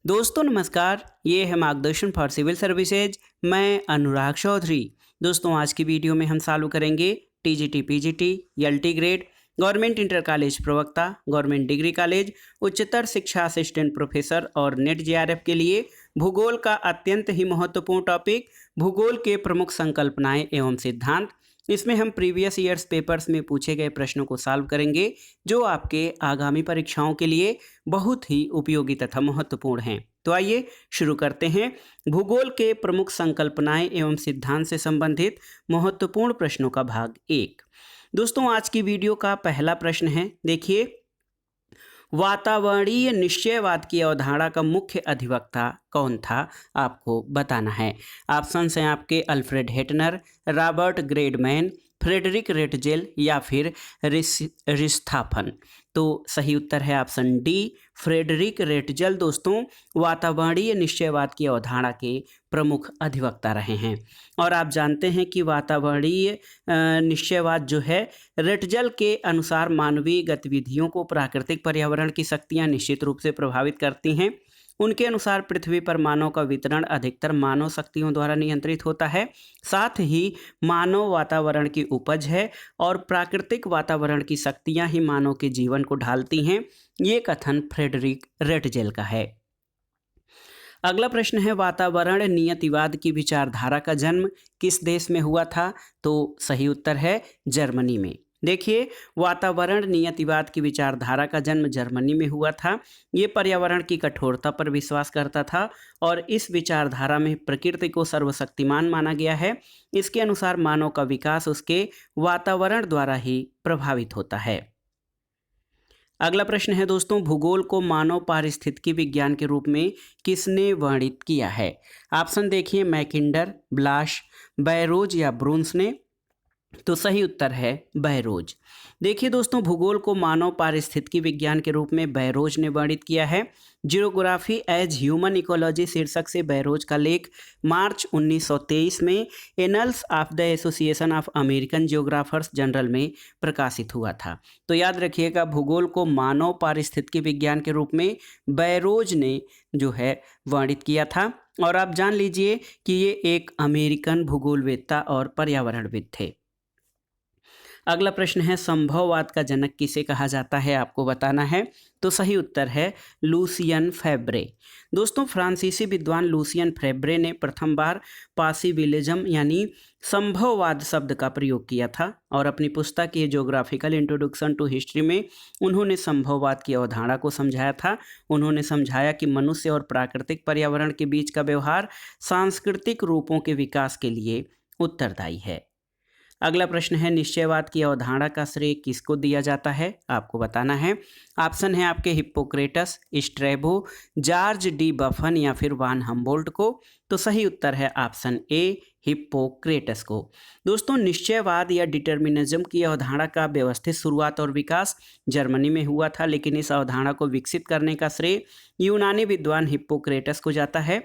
दोस्तों नमस्कार, ये है मार्गदर्शन फॉर सिविल सर्विसेज। मैं अनुराग चौधरी। दोस्तों आज की वीडियो में हम चालू करेंगे TGT, PGT, LT grade, government inter college प्रवक्ता, गवर्नमेंट डिग्री कॉलेज, उच्चतर शिक्षा असिस्टेंट प्रोफेसर और नेट जेआरएफ के लिए भूगोल का अत्यंत ही महत्वपूर्ण टॉपिक भूगोल के प्रमुख संकल्पनाएं एवं सिद्धांत। इसमें हम प्रीवियस ईयर्स पेपर्स में पूछे गए प्रश्नों को सॉल्व करेंगे जो आपके आगामी परीक्षाओं के लिए बहुत ही उपयोगी तथा महत्वपूर्ण हैं। तो आइए शुरू करते हैं भूगोल के प्रमुख संकल्पनाएं एवं सिद्धांत से संबंधित महत्वपूर्ण प्रश्नों का भाग एक। दोस्तों आज की वीडियो का पहला प्रश्न है, देखिए, वातावरणीय निश्चयवाद की अवधारणा का मुख्य अधिवक्ता कौन था, आपको बताना है। ऑप्शंस हैं आपके अल्फ्रेड हेटनर, रॉबर्ट ग्रेडमैन, फ्रेडरिक रेटजेल या फिर रिस्थाफन। तो सही उत्तर है ऑप्शन डी, फ्रेडरिक रेटजेल दोस्तों वातावरणीय निश्चयवाद की अवधारणा के प्रमुख अधिवक्ता रहे हैं। और आप जानते हैं कि वातावरणीय निश्चयवाद जो है, रेटजेल के अनुसार मानवीय गतिविधियों को प्राकृतिक पर्यावरण की शक्तियां निश्चित रूप से प्रभावित करती हैं। उनके अनुसार पृथ्वी पर मानव का वितरण अधिकतर मानव शक्तियों द्वारा नियंत्रित होता है, साथ ही मानव वातावरण की उपज है और प्राकृतिक वातावरण की शक्तियां ही मानव के जीवन को ढालती हैं। ये कथन फ्रेडरिक रेटजेल का है। अगला प्रश्न है, वातावरण नियतिवाद की विचारधारा का जन्म किस देश में हुआ था? तो सही उत्तर है जर्मनी में। देखिए, वातावरण नियतिवाद की विचारधारा का जन्म जर्मनी में हुआ था। ये पर्यावरण की कठोरता पर विश्वास करता था और इस विचारधारा में प्रकृति को सर्वशक्तिमान माना गया है। इसके अनुसार मानव का विकास उसके वातावरण द्वारा ही प्रभावित होता है। अगला प्रश्न है दोस्तों, भूगोल को मानव पारिस्थितिकी विज्ञान के रूप में किसने वर्णित किया है? ऑप्शन देखिए, मैकिंडर, ब्लाश, बैरोज या ब्रून्स ने। तो सही उत्तर है बैरोज। देखिए दोस्तों, भूगोल को मानव पारिस्थितिकी विज्ञान के रूप में बैरोज ने वर्णित किया है। जियोग्राफी एज ह्यूमन इकोलॉजी शीर्षक से बैरोज का लेख मार्च 1923 में annuls of the association of American geographers general में प्रकाशित हुआ था। तो याद रखिएगा, भूगोल को मानव पारिस्थितिकी विज्ञान के रूप में बैरोज ने जो है वर्णित किया था। और आप जान लीजिए कि ये एक अमेरिकन भूगोलवेत्ता और पर्यावरणविद थे। अगला प्रश्न है, संभववाद का जनक किसे कहा जाता है, आपको बताना है। तो सही उत्तर है लूसियन फैब्रे। दोस्तों, फ्रांसीसी विद्वान लूसियन फैब्रे ने प्रथम बार पॉसिबिलिज्म यानी संभववाद शब्द का प्रयोग किया था और अपनी पुस्तक ये ज्योग्राफिकल इंट्रोडक्शन टू हिस्ट्री में उन्होंने संभववाद की अवधारणा को समझाया था। उन्होंने समझाया कि मनुष्य और प्राकृतिक पर्यावरण के बीच का व्यवहार सांस्कृतिक रूपों के विकास के लिए उत्तरदायी है। अगला प्रश्न है, निश्चयवाद की अवधारणा का श्रेय किसको दिया जाता है, आपको बताना है। ऑप्शन है आपके हिप्पोक्रेटस, स्ट्रैबो, जॉर्ज डी बफन या फिर वान हम्बोल्ट को। तो सही उत्तर है ऑप्शन ए, हिप्पोक्रेटस को। दोस्तों, निश्चयवाद या डिटर्मिनिज्म की अवधारणा का व्यवस्थित शुरुआत और विकास जर्मनी में हुआ था, लेकिन इस अवधारणा को विकसित करने का श्रेय यूनानी विद्वान हिप्पोक्रेटस को जाता है।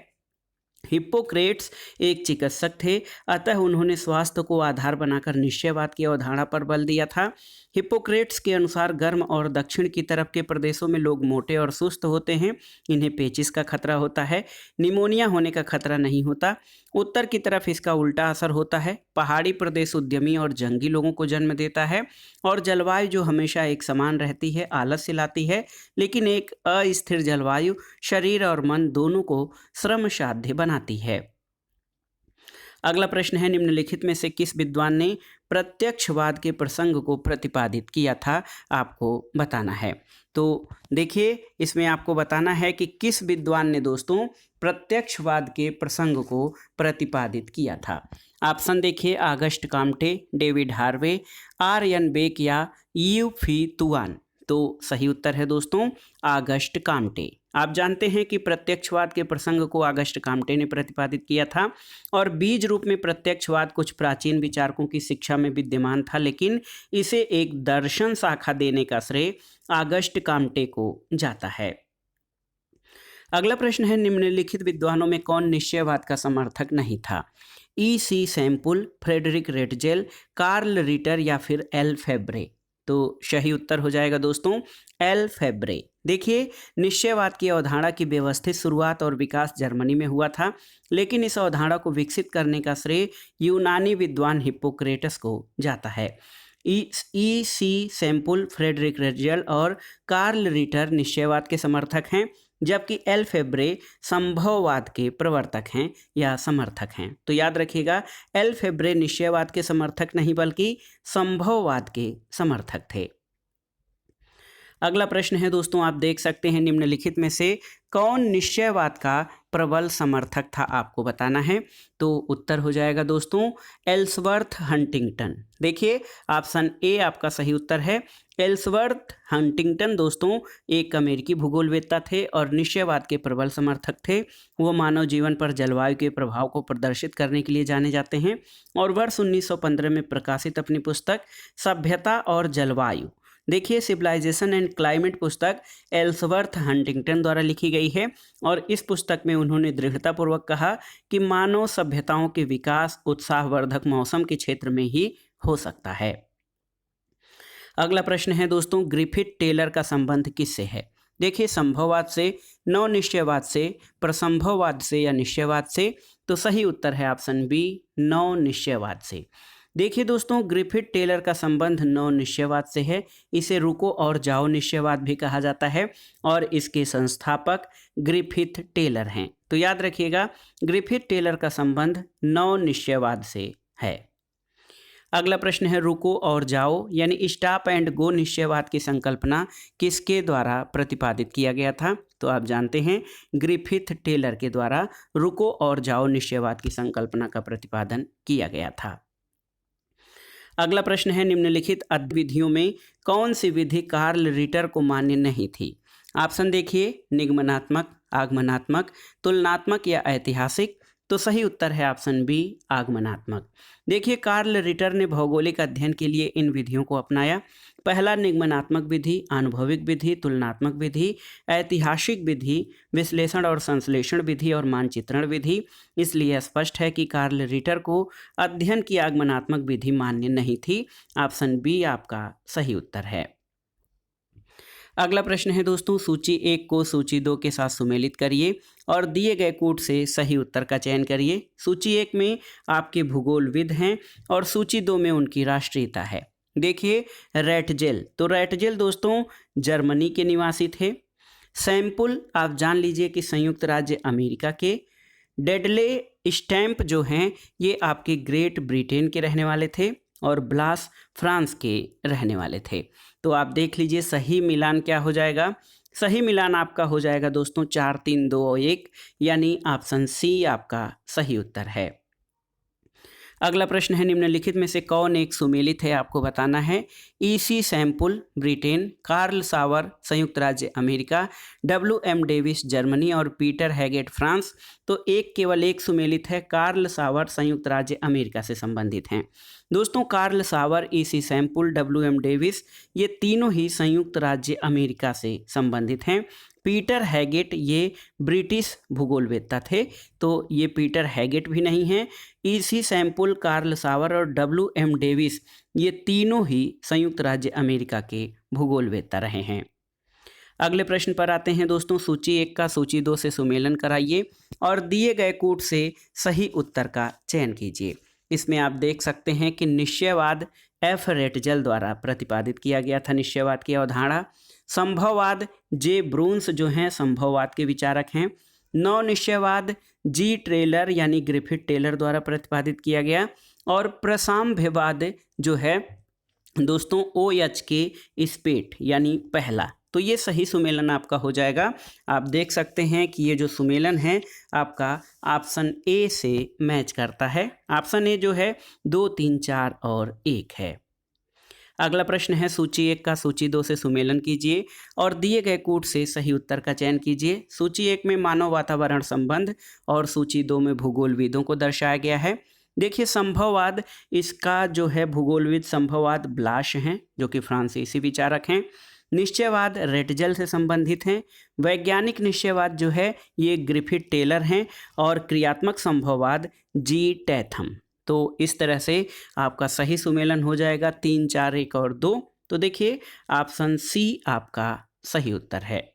हिप्पोक्रेट्स एक चिकित्सक थे, अतः उन्होंने स्वास्थ्य को आधार बनाकर निश्चयवाद की अवधारणा पर बल दिया था। हिप्पोक्रेट्स के अनुसार गर्म और दक्षिण की तरफ के प्रदेशों में लोग मोटे और सुस्त होते हैं, इन्हें पेचिस का खतरा होता है, निमोनिया होने का खतरा नहीं होता। उत्तर की तरफ इसका उल्टा असर होता है। पहाड़ी प्रदेश उद्यमी और जंगी लोगों को जन्म देता है और जलवायु जो हमेशा एक समान रहती है आलस्य लाती है, लेकिन एक अस्थिर जलवायु शरीर और मन दोनों को श्रमसाध्य बनाती है। अगला प्रश्न है, निम्नलिखित में से किस विद्वान ने प्रत्यक्षवाद के प्रसंग को प्रतिपादित किया था, आपको बताना है। तो देखिए, इसमें आपको बताना है कि किस विद्वान ने दोस्तों प्रत्यक्षवाद के प्रसंग को प्रतिपादित किया था। ऑप्शन देखिए, Auguste Comte, David Harvey, R N Beck या यू फी तुआन। तो सही उत्तर है दोस्तों आगस्ट काम्टे। आप जानते हैं कि प्रत्यक्षवाद के प्रसंग को आगस्ट काम्टे ने प्रतिपादित किया था और बीज रूप में प्रत्यक्षवाद कुछ प्राचीन विचारकों की शिक्षा में विद्यमान था, लेकिन इसे एक दर्शन शाखा देने का श्रेय आगस्ट काम्टे को जाता है। अगला प्रश्न है, निम्नलिखित विद्वानों में कौन निश्चयवाद का समर्थक नहीं था? E C Semple, Friedrich Ratzel, Carl Ritter या फिर एल फेब्रे। तो सही उत्तर हो जाएगा दोस्तों एलफेब्रे। देखिए, निश्चयवाद की अवधारणा की व्यवस्थित शुरुआत और विकास जर्मनी में हुआ था, लेकिन इस अवधारणा को विकसित करने का श्रेय यूनानी विद्वान हिप्पोक्रेटस को जाता है। ई सी सैम्पुल, फ्रेडरिक रेटजेल और कार्ल रिटर निश्चयवाद के समर्थक हैं, जबकि एलफेब्रे संभववाद के प्रवर्तक हैं या समर्थक हैं। तो याद रखिएगा, एलफेब्रे निश्चयवाद के समर्थक नहीं बल्कि संभववाद के समर्थक थे। अगला प्रश्न है दोस्तों, आप देख सकते हैं निम्नलिखित में से कौन निश्चयवाद का प्रबल समर्थक था, आपको बताना है। तो उत्तर हो जाएगा दोस्तों एल्सवर्थ हंटिंगटन। देखिए, ऑप्शन ए आपका सही उत्तर है। एल्सवर्थ हंटिंगटन दोस्तों एक अमेरिकी भूगोलवेत्ता थे और निश्चयवाद के प्रबल समर्थक थे। वो मानव जीवन पर जलवायु के प्रभाव को प्रदर्शित करने के लिए जाने जाते हैं और वर्ष 1915 में प्रकाशित अपनी पुस्तक सभ्यता और जलवायु, देखिए सिविलाइजेशन एंड क्लाइमेट पुस्तक एल्सवर्थ हंटिंगटन द्वारा लिखी गई है और इस पुस्तक में उन्होंने दृढ़तापूर्वक कहा कि मानव सभ्यताओं के विकास उत्साहवर्धक मौसम के क्षेत्र में ही हो सकता है। अगला प्रश्न है दोस्तों, ग्रिफिथ टेलर का संबंध किससे है? देखिए, संभववाद से, नव निश्चयवाद से, प्रसंभववाद से या निश्चयवाद से? तो सही उत्तर है ऑप्शन बी, नव निश्चयवाद से। देखिए दोस्तों, ग्रिफिथ टेलर का संबंध नव निश्चयवाद से है। इसे रुको और जाओ निश्चयवाद भी कहा जाता है और इसके संस्थापक ग्रिफिथ टेलर हैं। तो याद रखिएगा, ग्रिफिथ टेलर का संबंध नव निश्चयवाद से है। अगला प्रश्न है, रुको और जाओ यानी स्टॉप एंड गो निश्चयवाद की संकल्पना किसके द्वारा प्रतिपादित किया गया था? तो आप जानते हैं, ग्रिफिथ टेलर के द्वारा रुको और जाओ निश्चयवाद की संकल्पना का प्रतिपादन किया गया था। अगला प्रश्न है, निम्नलिखित विधियों में कौन सी विधि कार्ल रिटर को मान्य नहीं थी? ऑप्शन देखिए, निगमनात्मक, आगमनात्मक, तुलनात्मक या ऐतिहासिक? तो सही उत्तर है ऑप्शन बी, आगमनात्मक। देखिए, कार्ल रिटर ने भौगोलिक अध्ययन के लिए इन विधियों को अपनाया। पहला निगमनात्मक विधि, आनुभविक विधि, तुलनात्मक विधि, ऐतिहासिक विधि, विश्लेषण और संश्लेषण विधि और मानचित्रण विधि। इसलिए स्पष्ट है कि कार्ल रिटर को अध्ययन की आगमनात्मक विधि मान्य नहीं थी। ऑप्शन बी आपका सही उत्तर है। अगला प्रश्न है दोस्तों, सूची 1 को सूची 2 के साथ सुमेलित करिए और दिए गए कूट से सही उत्तर का चयन करिए। सूची 1 में आपके भूगोलविद हैं और सूची 2 में उनकी राष्ट्रीयता है। देखिए, रेटजेल, तो रेटजेल दोस्तों जर्मनी के निवासी थे। सैम्पुल आप जान लीजिए कि संयुक्त राज्य अमेरिका के। डेडले स्टैम्प जो हैं ये आपके ग्रेट ब्रिटेन के रहने वाले थे और ब्लास फ्रांस के रहने वाले थे। तो आप देख लीजिए सही मिलान क्या हो जाएगा। सही मिलान आपका हो जाएगा दोस्तों 4, 3, 2 और 1, यानी ऑप्शन सी आपका सही उत्तर है। अगला प्रश्न है, निम्नलिखित में से कौन एक सुमेलित है, आपको बताना है। ईसी सैम्पुल ब्रिटेन, कार्ल सावर संयुक्त राज्य अमेरिका, WM डेविस जर्मनी और पीटर हैगेट फ्रांस। तो केवल एक सुमेलित है, कार्ल सावर संयुक्त राज्य अमेरिका से संबंधित हैं। दोस्तों, कार्ल सावर, ईसी सैम्पुल, WM डेविस ये तीनों ही संयुक्त राज्य अमेरिका से संबंधित हैं। पीटर हैगेट ये ब्रिटिश भूगोलवेत्ता थे, तो ये पीटर हैगेट भी नहीं हैं। ईसी सैम्पुल, कार्ल सावर और WM डेविस ये तीनों ही संयुक्त राज्य अमेरिका के भूगोलवेत्ता रहे हैं। अगले प्रश्न पर आते हैं दोस्तों, सूची 1 का सूची 2 से सुमेलन कराइए और दिए गए कूट से सही उत्तर का चयन कीजिए। इसमें आप देख सकते हैं कि निश्चयवाद एफ रेटजेल द्वारा प्रतिपादित किया गया था। निश्चयवाद की अवधारणा। संभववाद जे ब्रून्स जो हैं संभववाद के विचारक हैं। नव निश्चयवाद जी ट्रेलर यानी ग्रिफिथ टेलर द्वारा प्रतिपादित किया गया। और प्रसाम्यवाद जो है दोस्तों OH के स्पेट यानी पहला। तो ये सही सुमेलन आपका हो जाएगा। आप देख सकते हैं कि ये जो सुमेलन है आपका ऑप्शन ए से मैच करता है। ऑप्शन ए जो है 2, 3, 4 और 1 है। अगला प्रश्न है, सूची 1 का सूची 2 से सुमेलन कीजिए और दिए गए कूट से सही उत्तर का चयन कीजिए। सूची 1 में मानव वातावरण संबंध और सूची 2 में भूगोलविदों को दर्शाया गया है। देखिए, संभववाद इसका जो है भूगोलविद संभववाद ब्लाश हैं जो कि फ्रांसीसी विचारक हैं। निश्चयवाद रेटजेल से संबंधित हैं। वैज्ञानिक निश्चयवाद जो है ये ग्रिफिथ टेलर हैं और क्रियात्मक संभववाद जी टैथम। तो इस तरह से आपका सही सुमेलन हो जाएगा 3, 4, 1 और 2। तो देखिए ऑप्शन सी आपका सही उत्तर है।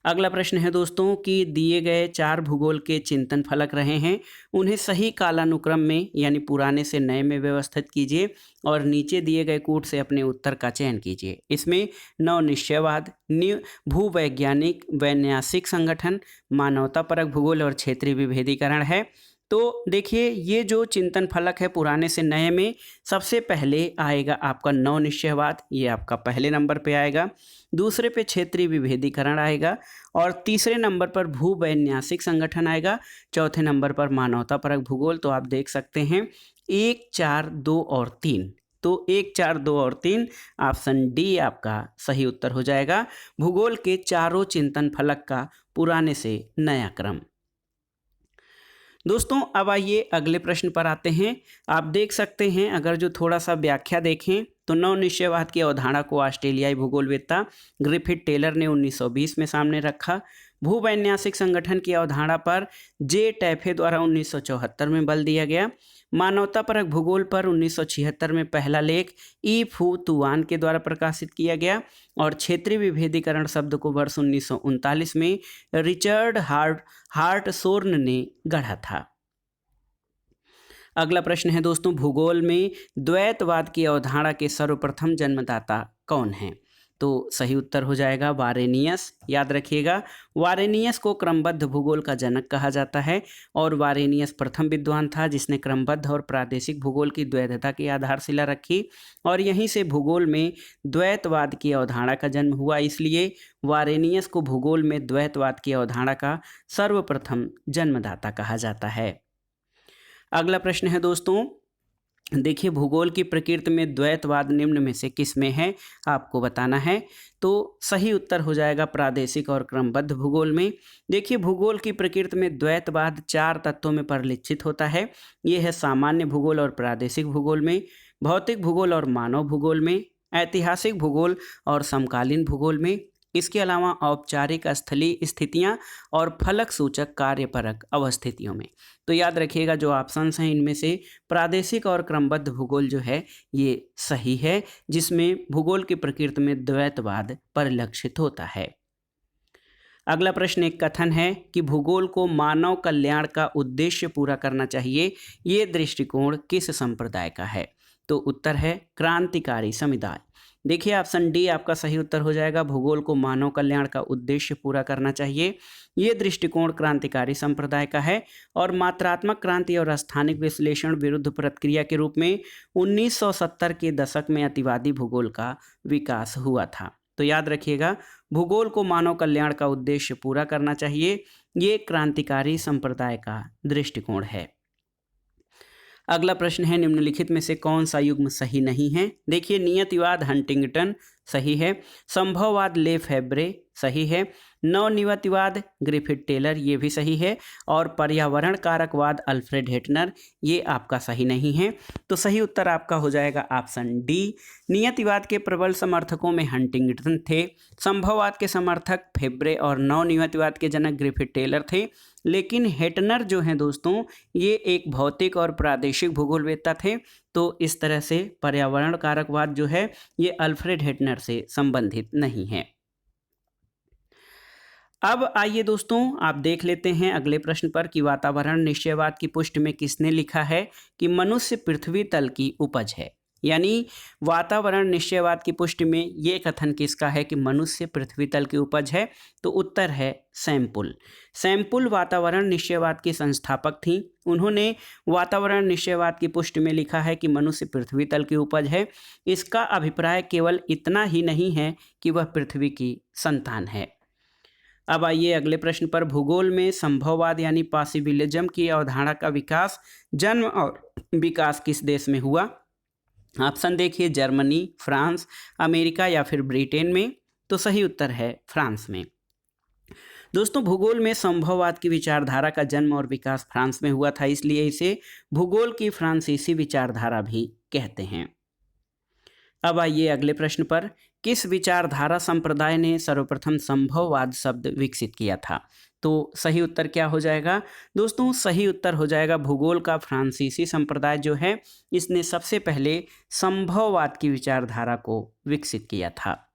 अगला प्रश्न है दोस्तों कि दिए गए 4 भूगोल के चिंतन फलक रहे हैं, उन्हें सही कालानुक्रम में यानी पुराने से नए में व्यवस्थित कीजिए और नीचे दिए गए कूट से अपने उत्तर का चयन कीजिए। इसमें नव निश्चयवाद, भूवैज्ञानिक वैन्यासिक संगठन, मानवतापरक भूगोल और क्षेत्रीय विभेदीकरण है। तो देखिए ये जो चिंतन फलक है पुराने से नए में, सबसे पहले आएगा आपका नव निश्चयवाद, ये आपका पहले नंबर पे आएगा। दूसरे पे क्षेत्रीय विभेदीकरण आएगा और तीसरे नंबर पर भूवैन्यासिक संगठन आएगा। चौथे नंबर पर मानवतापरक भूगोल। तो आप देख सकते हैं 1, 4, 2 और 3। तो 1, 4, 2 और 3 ऑप्शन डी आपका सही उत्तर हो जाएगा। भूगोल के चारों चिंतन फलक का पुराने से नया क्रम। दोस्तों अब आइए अगले प्रश्न पर आते हैं। आप देख सकते हैं अगर जो थोड़ा सा व्याख्या देखें तो नव निश्चयवाद की अवधारणा को ऑस्ट्रेलियाई भूगोलवेत्ता ग्रिफिथ टेलर ने 1920 में सामने रखा। भूवैन्यासिक संगठन की अवधारणा पर जे टैफे द्वारा 1974 में बल दिया गया। मानवतापरक भूगोल पर 1976 में पहला लेख ई फू तुआन के द्वारा प्रकाशित किया गया और क्षेत्रीय विभेदीकरण शब्द को वर्ष 1939 में रिचर्ड हार्टशोर्न ने गढ़ा था। अगला प्रश्न है दोस्तों भूगोल में द्वैतवाद की अवधारणा के सर्वप्रथम जन्मदाता कौन है? तो सही उत्तर हो जाएगा वारेनियस। याद रखिएगा वारेनियस को क्रमबद्ध भूगोल का जनक कहा जाता है और वारेनियस प्रथम विद्वान था जिसने क्रमबद्ध और प्रादेशिक भूगोल की द्वैतता की आधारशिला रखी और यहीं से भूगोल में द्वैतवाद की अवधारणा का जन्म हुआ। इसलिए वारेनियस को भूगोल में द्वैतवाद की अवधारणा का सर्वप्रथम जन्मदाता कहा जाता है। अगला प्रश्न है दोस्तों देखिए भूगोल की प्रकृति में द्वैतवाद निम्न में से किस में है आपको बताना है। तो सही उत्तर हो जाएगा प्रादेशिक और क्रमबद्ध भूगोल में। देखिए भूगोल की प्रकृति में द्वैतवाद 4 तत्वों में परिलक्षित होता है। ये है सामान्य भूगोल और प्रादेशिक भूगोल में, भौतिक भूगोल और मानव भूगोल में, ऐतिहासिक भूगोल और समकालीन भूगोल में। इसके अलावा औपचारिक स्थलीय स्थितियां और फलक सूचक कार्यपरक अवस्थितियों में। तो याद रखिएगा जो ऑप्शंस हैं इनमें से प्रादेशिक और क्रमबद्ध भूगोल जो है ये सही है, जिसमें भूगोल की प्रकृति में द्वैतवाद परिलक्षित होता है। अगला प्रश्न एक कथन है कि भूगोल को मानव कल्याण का उद्देश्य पूरा करना चाहिए, ये दृष्टिकोण किस संप्रदाय का है? तो उत्तर है क्रांतिकारी समुदाय। देखिए ऑप्शन डी आपका सही उत्तर हो जाएगा। भूगोल को मानव कल्याण का उद्देश्य पूरा करना चाहिए, ये दृष्टिकोण क्रांतिकारी संप्रदाय का है और मात्रात्मक क्रांति और स्थानिक विश्लेषण विरुद्ध प्रतिक्रिया के रूप में 1970 के दशक में अतिवादी भूगोल का विकास हुआ था। तो याद रखिएगा भूगोल को मानव कल्याण का उद्देश्य पूरा करना चाहिए, ये क्रांतिकारी संप्रदाय का दृष्टिकोण है। अगला प्रश्न है निम्नलिखित में से कौन सा युग्म सही नहीं है? देखिए नियतिवाद हंटिंगटन सही है, संभववाद लेफेब्रे सही है, नवनियतिवाद ग्रिफिथ टेलर ये भी सही है और पर्यावरण कारकवाद अल्फ्रेड हेटनर ये आपका सही नहीं है। तो सही उत्तर आपका हो जाएगा ऑप्शन डी। नियतिवाद के प्रबल समर्थकों में हंटिंगटन थे, संभववाद के समर्थक फेब्रे और नवनियतिवाद के जनक ग्रिफिथ टेलर थे। लेकिन हेटनर जो हैं दोस्तों ये एक भौतिक और प्रादेशिक भूगोलवेत्ता थे। तो इस तरह से पर्यावरण कारकवाद जो है ये अल्फ्रेड हेटनर से संबंधित नहीं है। अब आइए दोस्तों आप देख लेते हैं अगले प्रश्न पर कि वातावरण निश्चयवाद की पुष्टि में किसने लिखा है कि मनुष्य पृथ्वी तल की उपज है। यानी वातावरण निश्चयवाद की पुष्टि में ये कथन किसका है कि मनुष्य पृथ्वी तल की उपज है? तो उत्तर है सैंपुल। सैंपुल वातावरण निश्चयवाद की संस्थापक थीं। उन्होंने वातावरण निश्चयवाद की पुष्टि में लिखा है कि मनुष्य पृथ्वी तल की उपज है। इसका अभिप्राय केवल इतना ही नहीं है कि वह पृथ्वी की संतान है। अब आइए अगले प्रश्न पर भूगोल में संभववाद यानी पॉसिबिलिज्म की अवधारणा का विकास, जन्म और विकास किस देश में हुआ? ऑप्शन देखिए जर्मनी, फ्रांस, अमेरिका या फिर ब्रिटेन में। तो सही उत्तर है फ्रांस में। दोस्तों भूगोल में संभववाद की विचारधारा का जन्म और विकास फ्रांस में हुआ था, इसलिए इसे भूगोल की फ्रांसीसी विचारधारा भी कहते हैं। अब आइए अगले प्रश्न पर किस विचारधारा संप्रदाय ने सर्वप्रथम संभववाद शब्द विकसित किया था? तो सही उत्तर क्या हो जाएगा दोस्तों? सही उत्तर हो जाएगा भूगोल का फ्रांसीसी संप्रदाय जो है, इसने सबसे पहले संभववाद की विचारधारा को विकसित किया था।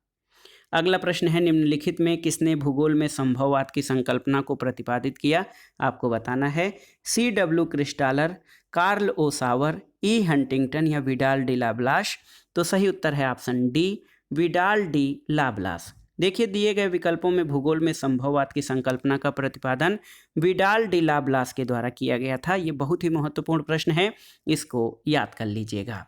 अगला प्रश्न है, निम्नलिखित में किसने भूगोल में संभववाद की संकल्पना को प्रतिपादित किया? आपको बताना है। C.W. क्रिस्टालर, कार्ल ओ सावर, E. हंटिंगटन या विडाल डी लाब्लाश? तो सही उत्तर है ऑप्शन डी, विडाल डी लाब्लाश। देखिए दिए गए विकल्पों में भूगोल में संभववाद की संकल्पना का प्रतिपादन विडाल डी लाब्लाश के द्वारा किया गया था। ये बहुत ही महत्वपूर्ण प्रश्न है, इसको याद कर लीजिएगा।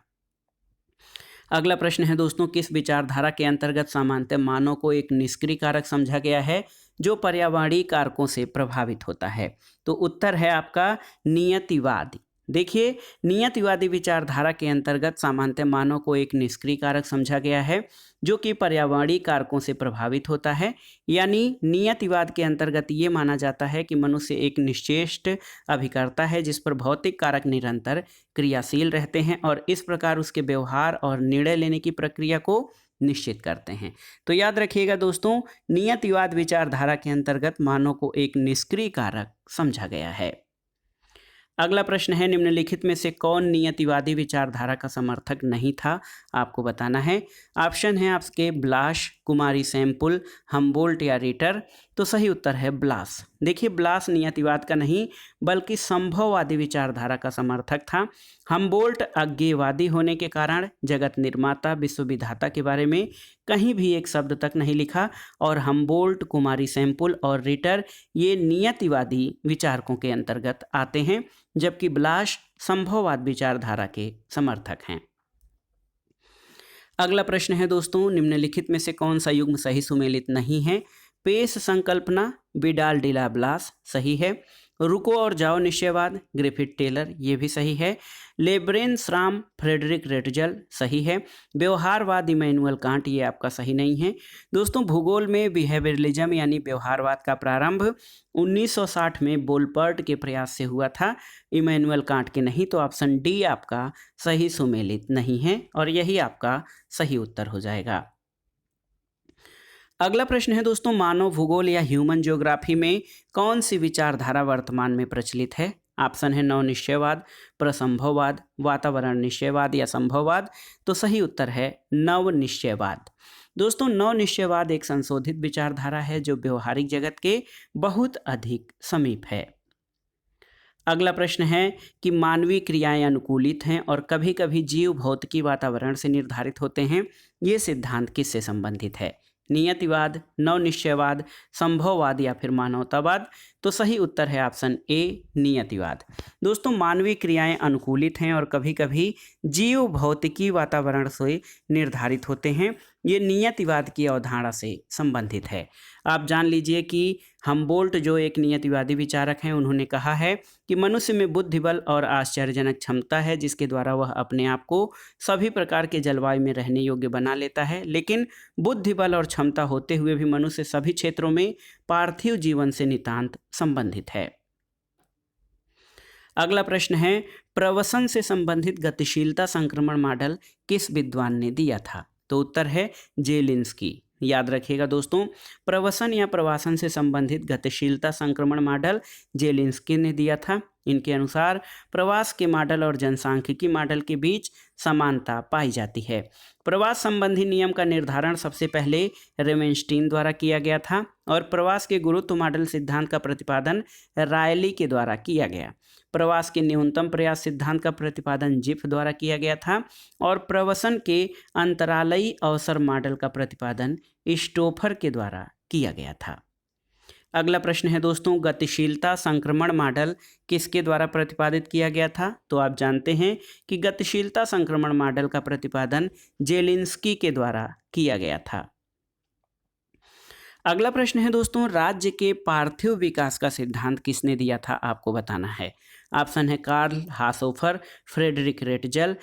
अगला प्रश्न है दोस्तों, किस विचारधारा के अंतर्गत सामान्यतः मानव को एक निष्क्रिय कारक समझा गया है जो पर्यावरणीय कारकों से प्रभावित होता है? तो उत्तर है आपका नियतिवाद। देखिए नियतिवादी विचारधारा के अंतर्गत सामान्यतः मानव को एक निष्क्रिय कारक समझा गया है जो कि पर्यावरणीय कारकों से प्रभावित होता है। यानी नियतिवाद के अंतर्गत ये माना जाता है कि मनुष्य एक निश्चेष्ट अभिकर्ता है जिस पर भौतिक कारक निरंतर क्रियाशील रहते हैं और इस प्रकार उसके व्यवहार और निर्णय लेने की प्रक्रिया को निश्चित करते हैं। तो याद रखिएगा दोस्तों, नियतिवाद विचारधारा के अंतर्गत मानव को एक निष्क्रिय कारक समझा गया है। अगला प्रश्न है, निम्नलिखित में से कौन नियतिवादी विचारधारा का समर्थक नहीं था? आपको बताना है। ऑप्शन है आपके ब्लाश, कुमारी सैम्पुल, हम्बोल्ट या रिटर? तो सही उत्तर है ब्लास। देखिए ब्लास नियतिवाद का नहीं बल्कि संभववादी विचारधारा का समर्थक था। हम्बोल्ट अज्ञेयवादी होने के कारण जगत निर्माता विश्व विधाता के बारे में कहीं भी एक शब्द तक नहीं लिखा और हम्बोल्ट, कुमारी सैम्पुल और रिटर ये नियतिवादी विचारकों के अंतर्गत आते हैं, जबकि ब्लाश संभववाद विचारधारा के समर्थक हैं। अगला प्रश्न है दोस्तों, निम्नलिखित में से कौन सा युग्म सही सुमेलित नहीं है? पेश संकल्पना, विडाल डी लाब्लाश सही है। रुको और जाओ निश्चयवाद, ग्रिफिथ टेलर ये भी सही है। लेब्रेंस राम, फ्रेडरिक रेटजल सही है। व्यवहारवाद, इमैनुअल कांट ये आपका सही नहीं है। दोस्तों भूगोल में बिहेवियरलिज्म यानी व्यवहारवाद का प्रारंभ 1960 में बोलपर्ट के प्रयास से हुआ था, इमैनुअल कांट के नहीं। तो ऑप्शन डी आपका सही सुमेलित नहीं है और यही आपका सही उत्तर हो जाएगा। अगला प्रश्न है दोस्तों, मानव भूगोल या ह्यूमन ज्योग्राफी में कौन सी विचारधारा वर्तमान में प्रचलित है? ऑप्शन है नव निश्चयवाद, प्रसंभववाद, वातावरण निश्चयवाद या संभववाद? तो सही उत्तर है नव निश्चयवाद। दोस्तों नव निश्चयवाद एक संशोधित विचारधारा है जो व्यवहारिक जगत के बहुत अधिक समीप है। अगला प्रश्न है कि मानवीय क्रियाएं अनुकूलित हैं और कभी कभी जीव भौतिकी वातावरण से निर्धारित होते हैं, ये सिद्धांत किससे संबंधित है? नियतिवाद, नव निश्चयवाद, संभववाद या फिर मानवतावाद? तो सही उत्तर है ऑप्शन ए नियतिवाद। दोस्तों मानवीय क्रियाएं अनुकूलित हैं और कभी कभी जीव भौतिकी वातावरण से निर्धारित होते हैं, ये नियतिवाद की अवधारणा से संबंधित है। आप जान लीजिए कि हम्बोल्ट जो एक नियतिवादी विचारक हैं, उन्होंने कहा है कि मनुष्य में बुद्धिबल और आश्चर्यजनक क्षमता है जिसके द्वारा वह अपने आप को सभी प्रकार के जलवायु में रहने योग्य बना लेता है, लेकिन बुद्धिबल और क्षमता होते हुए भी मनुष्य सभी क्षेत्रों में पार्थिव जीवन से नितांत संबंधित है। अगला प्रश्न है, प्रवसन से संबंधित गतिशीलता संक्रमण मॉडल किस विद्वान ने दिया था? तो उत्तर है जेलिंस्की। याद रखिएगा दोस्तों, प्रवसन या प्रवासन से संबंधित गतिशीलता संक्रमण मॉडल जेलिंस्की ने दिया था। इनके अनुसार प्रवास के मॉडल और जनसांख्यिकी मॉडल के बीच समानता पाई जाती है। प्रवास संबंधी नियम का निर्धारण सबसे पहले रेमेंस्टीन द्वारा किया गया था और प्रवास के गुरुत्व मॉडल सिद्धांत का प्रतिपादन रायली के द्वारा किया गया। प्रवास के न्यूनतम प्रयास सिद्धांत का प्रतिपादन जिफ द्वारा किया गया था और प्रवसन के अंतरालयी अवसर मॉडल का प्रतिपादन स्टोफर के द्वारा किया गया था। अगला प्रश्न है दोस्तों, गतिशीलता संक्रमण मॉडल किसके द्वारा प्रतिपादित किया गया था? तो आप जानते हैं कि गतिशीलता संक्रमण मॉडल का प्रतिपादन जेलिंस्की के द्वारा किया गया था। अगला प्रश्न है दोस्तों, राज्य के पार्थिव विकास का सिद्धांत किसने दिया था? आपको बताना है। ऑप्शन है कार्ल हासोफर, फ्रेडरिक रेटजल,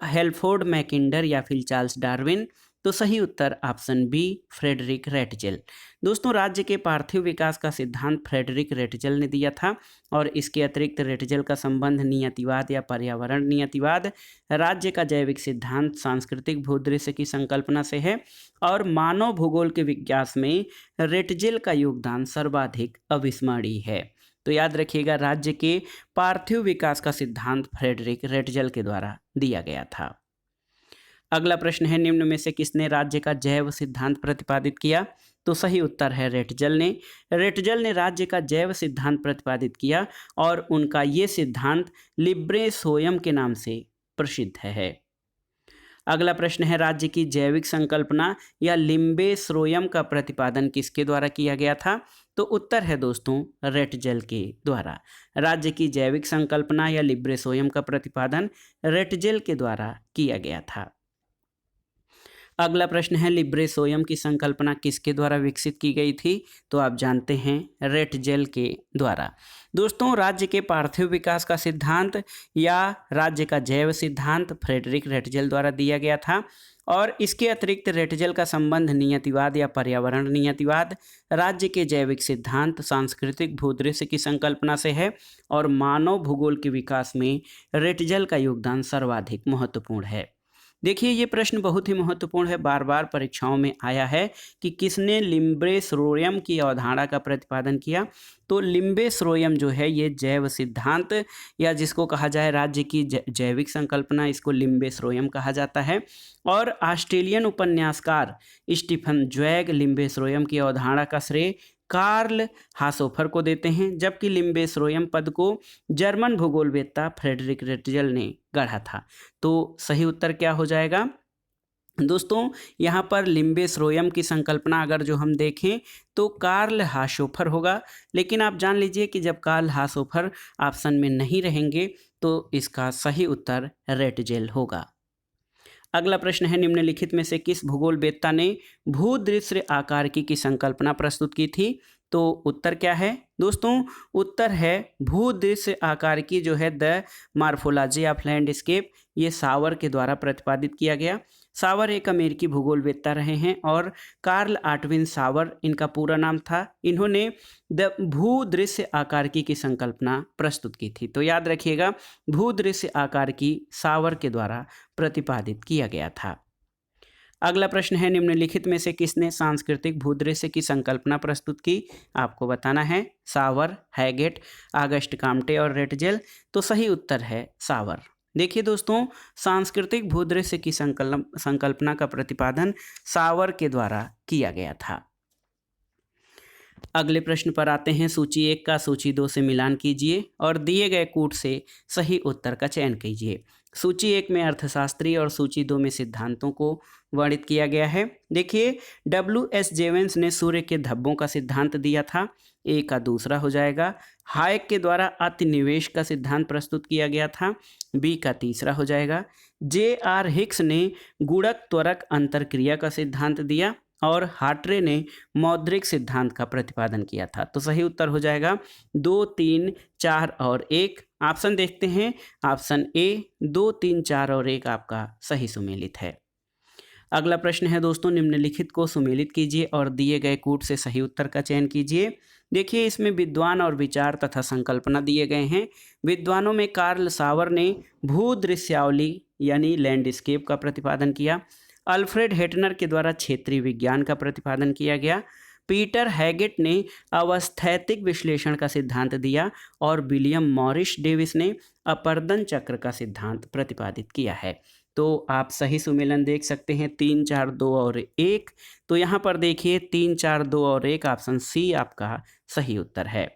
हेल्फोर्ड मैकिंडर या फिर चार्ल्स डार्विन? तो सही उत्तर ऑप्शन बी फ्रेडरिक रेटजेल। दोस्तों राज्य के पार्थिव विकास का सिद्धांत फ्रेडरिक रेटजल ने दिया था और इसके अतिरिक्त रेटजल का संबंध नियतिवाद या पर्यावरण नियतिवाद, राज्य का जैविक सिद्धांत सांस्कृतिक भूदृश्य की संकल्पना से है और मानव भूगोल के विकास में रेटजल का योगदान सर्वाधिक अविस्मरणीय है। तो याद रखिएगा, राज्य के पार्थिव विकास का सिद्धांत फ्रेडरिक रेटजल के द्वारा दिया गया था। अगला प्रश्न है, निम्न में से किसने राज्य का जैव सिद्धांत प्रतिपादित किया? तो सही उत्तर है रेटजल ने। रेटजल ने राज्य का जैव सिद्धांत प्रतिपादित किया और उनका ये सिद्धांत लिब्रे सोयम के नाम से प्रसिद्ध है। अगला प्रश्न है, राज्य की जैविक संकल्पना या लिम्बे श्रोयम का प्रतिपादन किसके द्वारा किया गया था? तो उत्तर है दोस्तों रेटजल के द्वारा। राज्य की जैविक संकल्पना या लिब्रे सोयम का प्रतिपादन रेटजल के द्वारा किया गया था। अगला प्रश्न है, लिब्रे सोयम की संकल्पना किसके द्वारा विकसित की गई थी? तो आप जानते हैं रेटजल के द्वारा। दोस्तों राज्य के पार्थिव विकास का सिद्धांत या राज्य का जैव सिद्धांत फ्रेडरिक रेटजल द्वारा दिया गया था और इसके अतिरिक्त रेटजल का संबंध नियतिवाद या पर्यावरण नियतिवाद, राज्य के जैविक सिद्धांत सांस्कृतिक भूदृश्य की संकल्पना से है और मानव भूगोल के विकास में रेटजल का योगदान सर्वाधिक महत्वपूर्ण है। देखिए ये प्रश्न बहुत ही महत्वपूर्ण है, बार बार परीक्षाओं में आया है कि किसने लिम्बे श्रोयम की अवधारणा का प्रतिपादन किया। तो लिम्बे श्रोयम जो है ये जैव सिद्धांत या जिसको कहा जाए राज्य की जैविक संकल्पना, इसको लिम्बे श्रोयम कहा जाता है। और ऑस्ट्रेलियन उपन्यासकार स्टीफन ज्वेग लिम्बे श्रोयम की अवधारणा का श्रेय कार्ल हासोफर को देते हैं, जबकि लिम्बे श्रोयम पद को जर्मन भूगोलवेत्ता फ्रेडरिक रेटजल ने गढ़ा था। तो सही उत्तर क्या हो जाएगा दोस्तों? यहाँ पर लिम्बे श्रोयम की संकल्पना अगर जो हम देखें तो कार्ल हासोफर होगा, लेकिन आप जान लीजिए कि जब कार्ल हासोफर ऑप्शन में नहीं रहेंगे तो इसका सही उत्तर रेटजल होगा। अगला प्रश्न है, निम्नलिखित में से किस भूगोलवेत्ता ने भूदृश्य आकारिकी की संकल्पना प्रस्तुत की थी? तो उत्तर क्या है दोस्तों? उत्तर है भूदृश्य आकारिकी जो है द मॉर्फोलॉजी ऑफ लैंडस्केप, ये सावर के द्वारा प्रतिपादित किया गया। सावर एक अमेरिकी भूगोलवेत्ता रहे हैं और कार्ल आर्टविन सावर इनका पूरा नाम था। इन्होंने द भूदृश्य आकारिकी की संकल्पना प्रस्तुत की थी। तो याद रखिएगा, भूदृश्य आकारिकी सावर के द्वारा प्रतिपादित किया गया था। अगला प्रश्न है, निम्नलिखित में से किसने सांस्कृतिक भूदृश्य की संकल्पना प्रस्तुत की? आपको बताना है सावर, हैगेट, ऑगस्ट काम्टे और रेटजल। तो सही उत्तर है सावर। देखिए दोस्तों, सांस्कृतिक भूदृश्य की संकल्पना का प्रतिपादन सावर के द्वारा किया गया था। अगले प्रश्न पर आते हैं, सूची 1 का सूची 2 से मिलान कीजिए और दिए गए कूट से सही उत्तर का चयन कीजिए। सूची 1 में अर्थशास्त्री और सूची 2 में सिद्धांतों को वर्णित किया गया है। देखिए W.S. जेवेंस ने सूर्य के धब्बों का सिद्धांत दिया था, ए का दूसरा हो जाएगा। हायक के द्वारा अतिनिवेश का सिद्धांत प्रस्तुत किया गया था, बी का तीसरा हो जाएगा। J.R. हिक्स ने गुणक त्वरक अंतरक्रिया का सिद्धांत दिया और हार्ट्रे ने मौद्रिक सिद्धांत का प्रतिपादन किया था। तो सही उत्तर हो जाएगा 2, 3, 4 और 1। ऑप्शन देखते हैं, ऑप्शन ए 2, 3, 4 और 1 आपका सही सुमेलित है। अगला प्रश्न है दोस्तों, निम्नलिखित को सुमेलित कीजिए और दिए गए कूट से सही उत्तर का चयन कीजिए। देखिए इसमें विद्वान और विचार तथा संकल्पना दिए गए हैं। विद्वानों में कार्ल सावर ने भूदृश्यावली यानी लैंडस्केप का प्रतिपादन किया। अल्फ्रेड हेटनर के द्वारा क्षेत्रीय विज्ञान का प्रतिपादन किया गया। पीटर हैगेट ने अवस्थैतिक विश्लेषण का सिद्धांत दिया और विलियम मॉरिस डेविस ने अपर्दन चक्र का सिद्धांत प्रतिपादित किया है। तो आप सही सुमेलन देख सकते हैं 3, 4, 2 और 1। तो यहाँ पर देखिए 3, 4, 2 और 1 ऑप्शन सी आपका सही उत्तर है।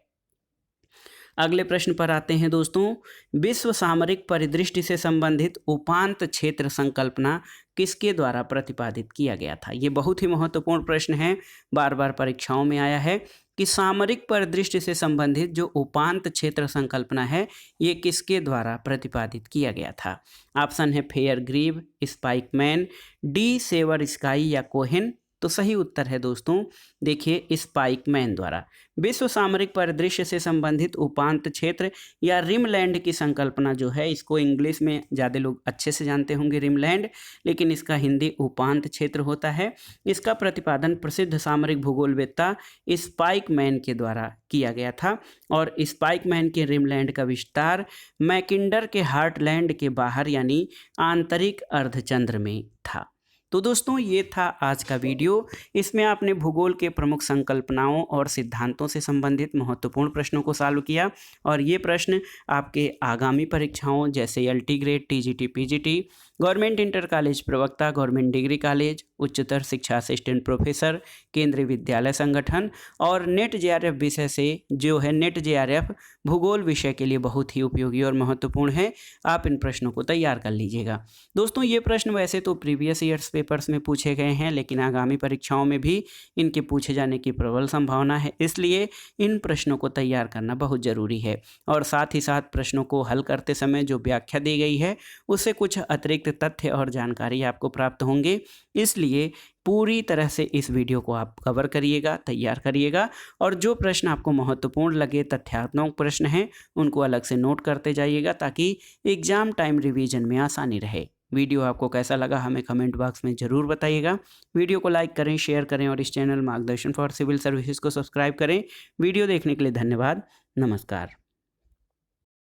अगले प्रश्न पर आते हैं दोस्तों, विश्व सामरिक परिदृष्टि से संबंधित उपांत क्षेत्र संकल्पना किसके द्वारा प्रतिपादित किया गया था? ये बहुत ही महत्वपूर्ण प्रश्न है, बार बार परीक्षाओं में आया है कि सामरिक परिदृष्टि से संबंधित जो उपांत क्षेत्र संकल्पना है ये किसके द्वारा प्रतिपादित किया गया था? ऑप्शन है Fairgrieve, Spykman, De Seversky या कोहेन। तो सही उत्तर है दोस्तों, देखिए स्पाइकमैन द्वारा। विश्व सामरिक परिदृश्य से संबंधित उपांत क्षेत्र या रिमलैंड की संकल्पना जो है, इसको इंग्लिश में ज़्यादा लोग अच्छे से जानते होंगे रिमलैंड, लेकिन इसका हिंदी उपांत क्षेत्र होता है। इसका प्रतिपादन प्रसिद्ध सामरिक भूगोलवेत्ता स्पाइकमैन के द्वारा किया गया था और स्पाइकमैन के रिमलैंड का विस्तार मैकिंडर के हार्टलैंड के बाहर यानी आंतरिक अर्धचंद्र में था। तो दोस्तों ये था आज का वीडियो। इसमें आपने भूगोल के प्रमुख संकल्पनाओं और सिद्धांतों से संबंधित महत्वपूर्ण प्रश्नों को सॉल्व किया और ये प्रश्न आपके आगामी परीक्षाओं जैसे LT grade, TGT, PGT, government inter college प्रवक्ता, गवर्नमेंट डिग्री कॉलेज, उच्चतर शिक्षा असिस्टेंट प्रोफेसर, केंद्रीय विद्यालय संगठन और नेट जेआरएफ विषय से जो है नेट जेआरएफ भूगोल विषय के लिए बहुत ही उपयोगी और महत्वपूर्ण है। आप इन प्रश्नों को तैयार कर लीजिएगा। दोस्तों ये प्रश्न वैसे तो प्रीवियस ईयर्स पेपर्स में पूछे गए हैं, लेकिन आगामी परीक्षाओं में भी इनके पूछे जाने की प्रबल संभावना है, इसलिए इन प्रश्नों को तैयार करना बहुत ज़रूरी है। और साथ ही साथ प्रश्नों को हल करते समय जो व्याख्या दी गई है उससे कुछ अतिरिक्त तथ्य और जानकारी आपको प्राप्त होंगे, इसलिए पूरी तरह से इस वीडियो को आप कवर करिएगा, तैयार करिएगा और जो प्रश्न आपको महत्वपूर्ण लगे, तथ्यात्मक प्रश्न हैं, उनको अलग से नोट करते जाइएगा ताकि एग्ज़ाम टाइम रिवीजन में आसानी रहे। वीडियो आपको कैसा लगा हमें कमेंट बॉक्स में ज़रूर बताइएगा। वीडियो को लाइक करें, शेयर करें और इस चैनल मार्गदर्शन फॉर सिविल सर्विसेज को सब्सक्राइब करें। वीडियो देखने के लिए धन्यवाद। नमस्कार।